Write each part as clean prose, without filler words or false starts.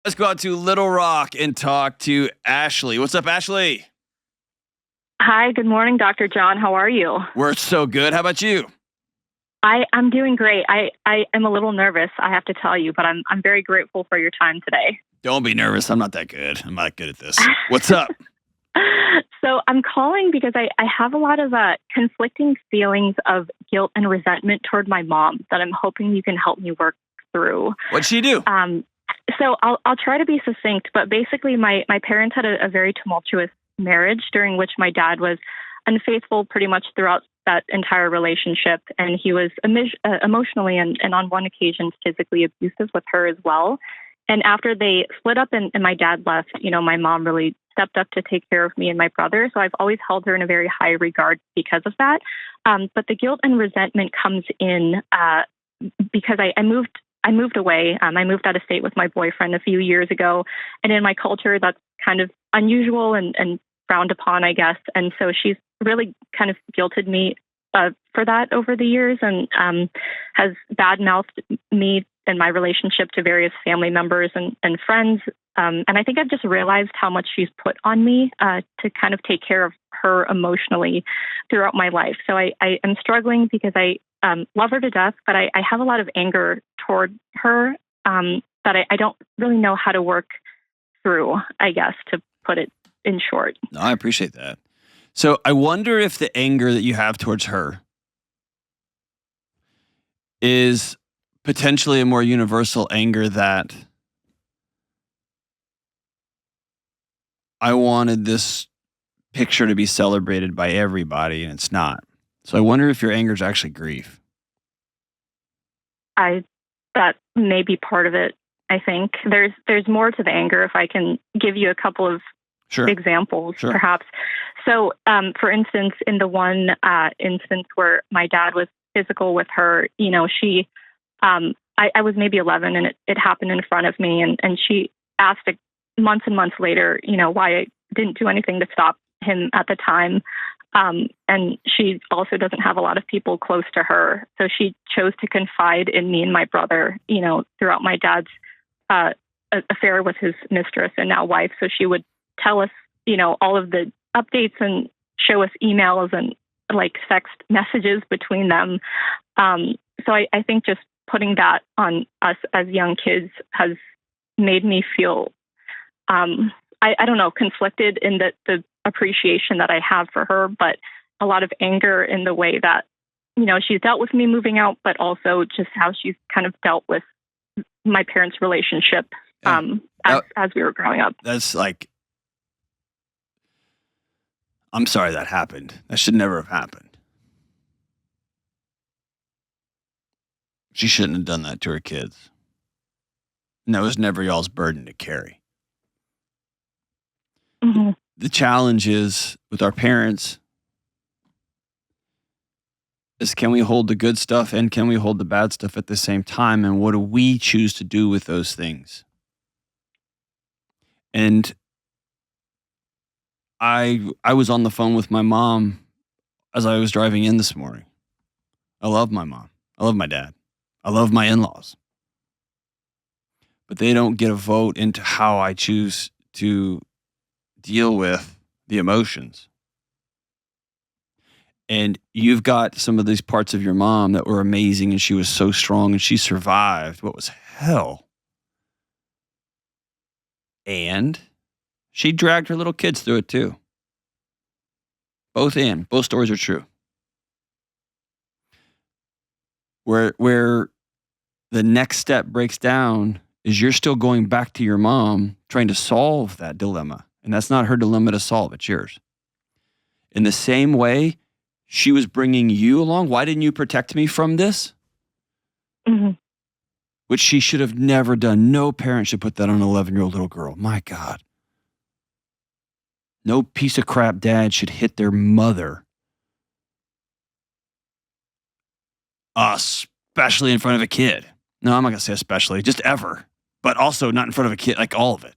Let's go out to Little Rock and talk to Ashley. What's up, Ashley? Hi, good morning, Dr. John. How are you? We're so good. How about you? I'm doing great. I am a little nervous, I have to tell you, but I'm very grateful for your time today. Don't be nervous. I'm not that good. I'm not good at this. What's up? So I'm calling because I have a lot of conflicting feelings of guilt and resentment toward my mom that I'm hoping you can help me work through. What'd she do? So I'll try to be succinct, but basically my parents had a very tumultuous marriage during which my dad was unfaithful pretty much throughout that entire relationship. And he was emotionally and on one occasion physically abusive with her as well. And after they split up and my dad left, my mom really stepped up to take care of me and my brother. So I've always held her in a very high regard because of that. But the guilt and resentment comes in because I moved away. I moved out of state with my boyfriend a few years ago. And in my culture, that's kind of unusual and frowned upon, I guess. And so she's really kind of guilted me for that over the years and has badmouthed me and my relationship to various family members and friends. And I think I've just realized how much she's put on me to kind of take care of her emotionally throughout my life. So I am struggling because I love her to death, but I have a lot of anger toward her that I don't really know how to work through, I guess, to put it in short. No, I appreciate that. So I wonder if the anger that you have towards her is potentially a more universal anger that I wanted this picture to be celebrated by everybody and it's not. So I wonder if your anger is actually grief. That may be part of it. I think there's more to the anger if I can give you a couple of examples, perhaps. So, for instance, in the one instance where my dad was physical with her, she, I was maybe 11 and it happened in front of me. And she asked months and months later, why I didn't do anything to stop him at the time. And she also doesn't have a lot of people close to her. So she chose to confide in me and my brother, throughout my dad's affair with his mistress and now wife. So she would tell us, all of the updates and show us emails and like text messages between them. So I think just putting that on us as young kids has made me feel, I don't know, conflicted in the appreciation that I have for her, but a lot of anger in the way that, she's dealt with me moving out, but also just how she's kind of dealt with my parents' relationship as we were growing up. That's like, I'm sorry that happened. That should never have happened. She shouldn't have done that to her kids. And that was never y'all's burden to carry. Mm-hmm. The challenge is with our parents is can we hold the good stuff and can we hold the bad stuff at the same time? And what do we choose to do with those things? And I was on the phone with my mom as I was driving in this morning. I love my mom. I love my dad. I love my in-laws. But they don't get a vote into how I choose to deal with the emotions. And you've got some of these parts of your mom that were amazing and she was so strong and she survived what was hell. And she dragged her little kids through it too. Both stories are true. Where the next step breaks down is you're still going back to your mom trying to solve that dilemma. And that's not her dilemma to solve, it's yours. In the same way, she was bringing you along. Why didn't you protect me from this? Mm-hmm. Which she should have never done. No parent should put that on an 11-year-old little girl. My God. No piece of crap dad should hit their mother. Especially in front of a kid. No, I'm not going to say especially, just ever. But also not in front of a kid, like all of it.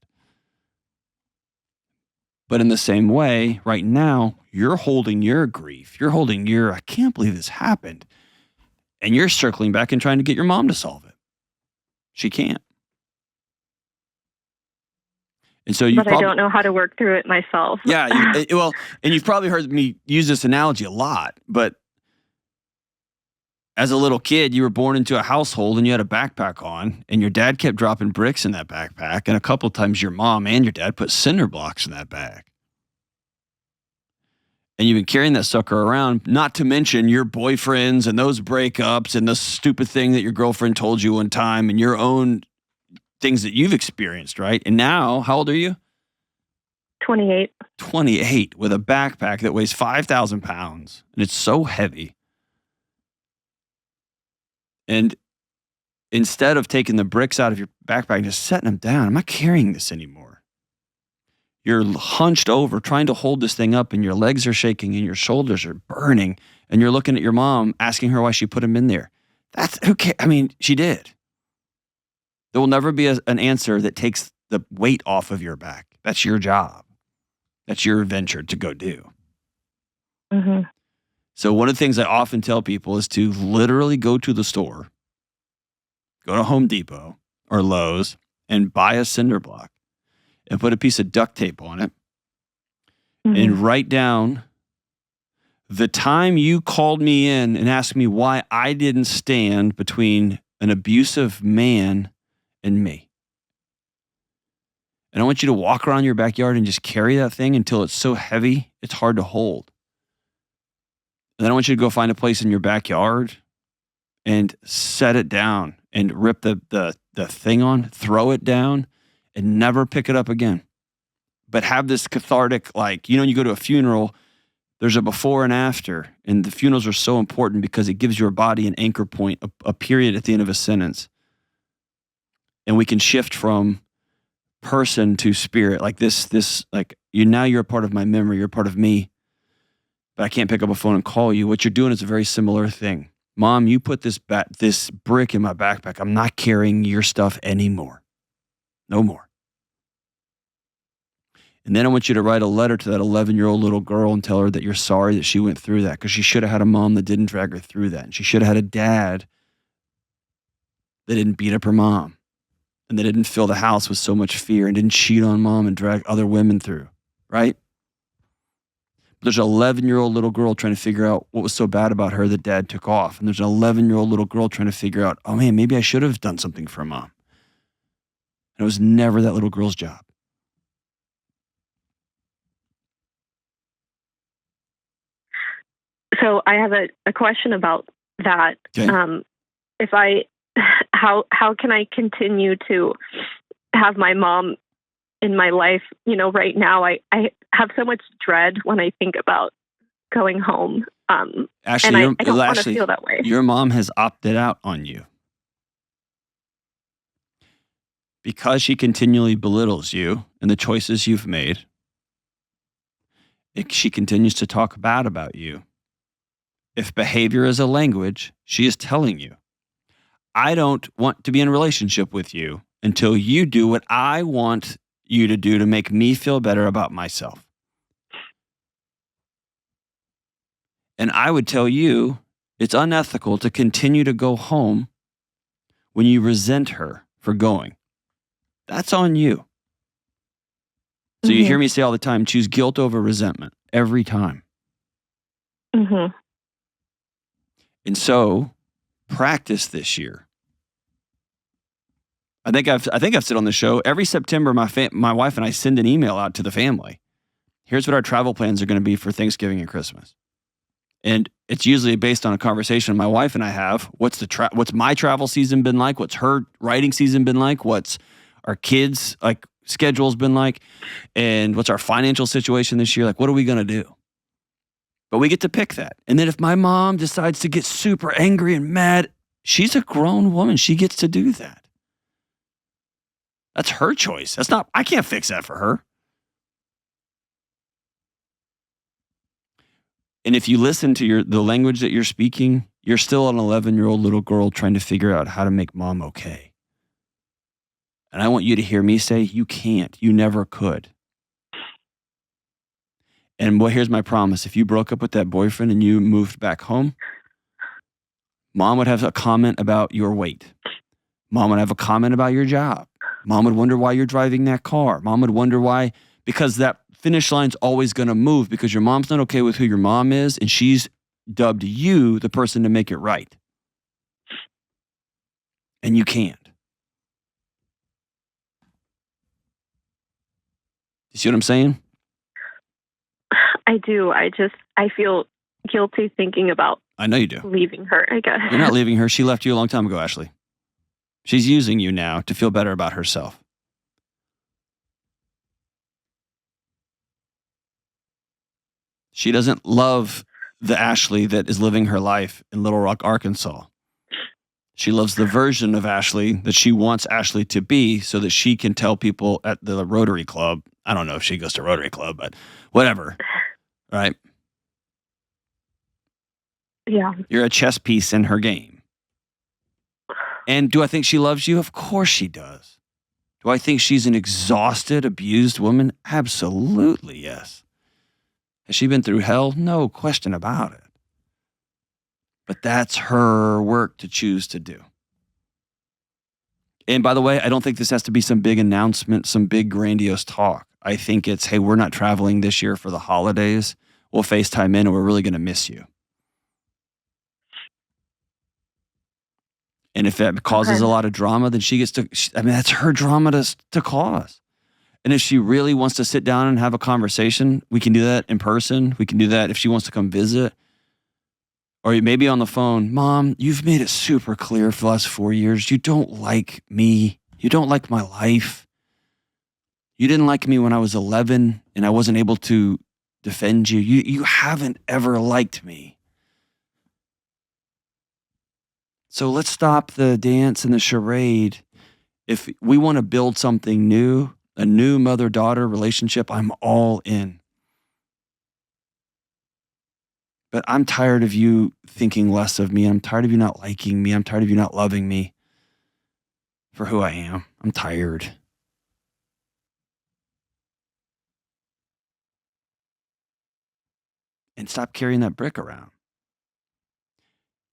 But in the same way, right now, you're holding your grief. You're holding your, I can't believe this happened. And you're circling back and trying to get your mom to solve it. She can't. And so you But I don't know how to work through it myself. Yeah, and you've probably heard me use this analogy a lot, but as a little kid, you were born into a household and you had a backpack on, and your dad kept dropping bricks in that backpack, and a couple of times your mom and your dad put cinder blocks in that bag. And you've been carrying that sucker around, not to mention your boyfriends and those breakups and the stupid thing that your girlfriend told you one time and your own things that you've experienced, right? And now, how old are you? 28. 28 with a backpack that weighs 5,000 pounds, and it's so heavy. And instead of taking the bricks out of your backpack and just setting them down, I'm not carrying this anymore. You're hunched over trying to hold this thing up, and your legs are shaking and your shoulders are burning, and you're looking at your mom asking her why she put them in there. That's okay. I mean, she did. There will never be an answer that takes the weight off of your back. That's your job. That's your venture to go do. Mm-hmm. So one of the things I often tell people is to literally go to the store, go to Home Depot or Lowe's, and buy a cinder block and put a piece of duct tape on it, and write down the time you called me in and asked me why I didn't stand between an abusive man and me. And I want you to walk around your backyard and just carry that thing until it's so heavy, it's hard to hold. And then I want you to go find a place in your backyard and set it down and rip the thing on, throw it down, and never pick it up again. But have this cathartic, like, you go to a funeral, there's a before and after. And the funerals are so important because it gives your body an anchor point, a period at the end of a sentence. And we can shift from person to spirit, like this, like now you're a part of my memory, you're a part of me, but I can't pick up a phone and call you. What you're doing is a very similar thing. Mom, you put this brick in my backpack. I'm not carrying your stuff anymore. No more. And then I want you to write a letter to that 11-year-old little girl and tell her that you're sorry that she went through that, because she should have had a mom that didn't drag her through that. And she should have had a dad that didn't beat up her mom and that didn't fill the house with so much fear and didn't cheat on mom and drag other women through, right? But there's an 11-year-old little girl trying to figure out what was so bad about her that dad took off. And there's an 11-year-old little girl trying to figure out, oh man, maybe I should have done something for mom. And it was never that little girl's job. So I have a question about that. Okay. How can I continue to have my mom in my life? Right now I have so much dread when I think about going home. Ashley, and I don't want to feel that way. Your mom has opted out on you because she continually belittles you and the choices you've made. She continues to talk bad about you. If behavior is a language, she is telling you, I don't want to be in a relationship with you until you do what I want you to do to make me feel better about myself. And I would tell you, it's unethical to continue to go home when you resent her for going. That's on you. So you hear me say all the time, choose guilt over resentment every time. Mm-hmm. And so practice this year. I think I've said on the show, every September, my wife and I send an email out to the family. Here's what our travel plans are going to be for Thanksgiving and Christmas. And it's usually based on a conversation my wife and I have. What's my travel season been like? What's her writing season been like? What's our kids' schedule's been like? And what's our financial situation this year? What are we going to do? But we get to pick that. And then if my mom decides to get super angry and mad, she's a grown woman. She gets to do that. That's her choice. I can't fix that for her. And if you listen to the language that you're speaking, you're still an 11-year-old little girl trying to figure out how to make mom okay. And I want you to hear me say, you can't. You never could. And here's my promise. If you broke up with that boyfriend and you moved back home, mom would have a comment about your weight. Mom would have a comment about your job. Mom would wonder why you're driving that car. Mom would wonder why, because that finish line's always going to move because your mom's not okay with who your mom is, and she's dubbed you the person to make it right. And you can't. You see what I'm saying? I do. I feel guilty thinking about I know you do. leaving her, I guess. You're not leaving her. She left you a long time ago, Ashley. She's using you now to feel better about herself. She doesn't love the Ashley that is living her life in Little Rock, Arkansas. She loves the version of Ashley that she wants Ashley to be so that she can tell people at the Rotary Club. I don't know if she goes to Rotary Club, but whatever. Right? Yeah. You're a chess piece in her game. And do I think she loves you? Of course she does. Do I think she's an exhausted, abused woman? Absolutely, yes. Has she been through hell? No question about it. But that's her work to choose to do. And by the way, I don't think this has to be some big announcement, some big grandiose talk. I think it's, hey, we're not traveling this year for the holidays. We'll FaceTime in and we're really going to miss you. And if that causes a lot of drama, then she gets to, that's her drama to cause. And if she really wants to sit down and have a conversation, we can do that in person. We can do that if she wants to come visit. Or maybe on the phone, Mom, you've made it super clear for the last 4 years. You don't like me. You don't like my life. You didn't like me when I was 11 and I wasn't able to defend you. You haven't ever liked me. So let's stop the dance and the charade. If we want to build something new, a new mother-daughter relationship, I'm all in. But I'm tired of you thinking less of me. I'm tired of you not liking me. I'm tired of you not loving me for who I am. I'm tired. And stop carrying that brick around.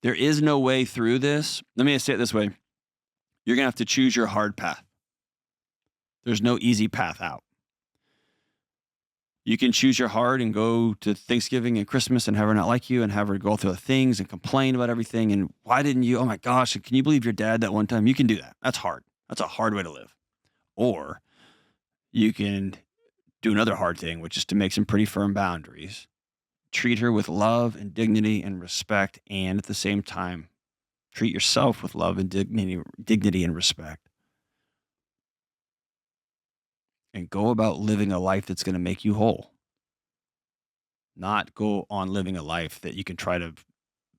There is no way through this. Let me say it this way. You're going to have to choose your hard path. There's no easy path out. You can choose your hard and go to Thanksgiving and Christmas and have her not like you and have her go through the things and complain about everything. And why didn't you? Oh my gosh, can you believe your dad that one time? You can do that. That's hard. That's a hard way to live. Or you can do another hard thing, which is to make some pretty firm boundaries. Treat her with love and dignity and respect. And at the same time, treat yourself with love and dignity and respect. And go about living a life that's going to make you whole. Not go on living a life that you can try to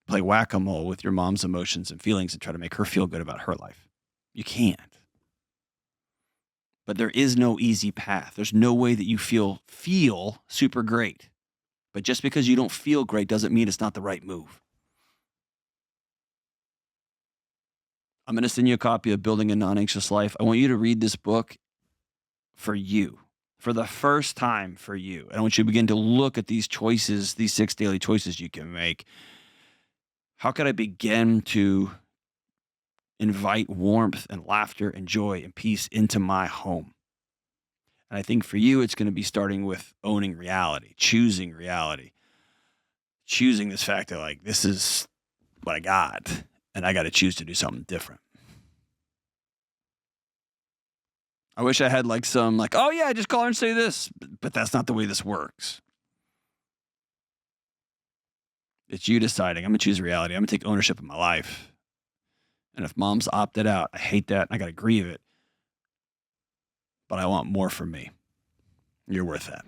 play whack-a-mole with your mom's emotions and feelings and try to make her feel good about her life. You can't. But there is no easy path. There's no way that you feel super great. But just because you don't feel great doesn't mean it's not the right move. I'm going to send you a copy of Building a Non-Anxious Life. I want you to read this book for you, for the first time for you. And I want you to begin to look at these choices, these 6 daily choices you can make. How could I begin to invite warmth and laughter and joy and peace into my home? And I think for you, it's going to be starting with owning reality, choosing this fact that like, this is what I got, and I got to choose to do something different. I wish I had oh yeah, just call her and say this, but that's not the way this works. It's you deciding, I'm going to choose reality. I'm going to take ownership of my life. And if mom's opted out, I hate that. I got to grieve it. But I want more for me. You're worth that.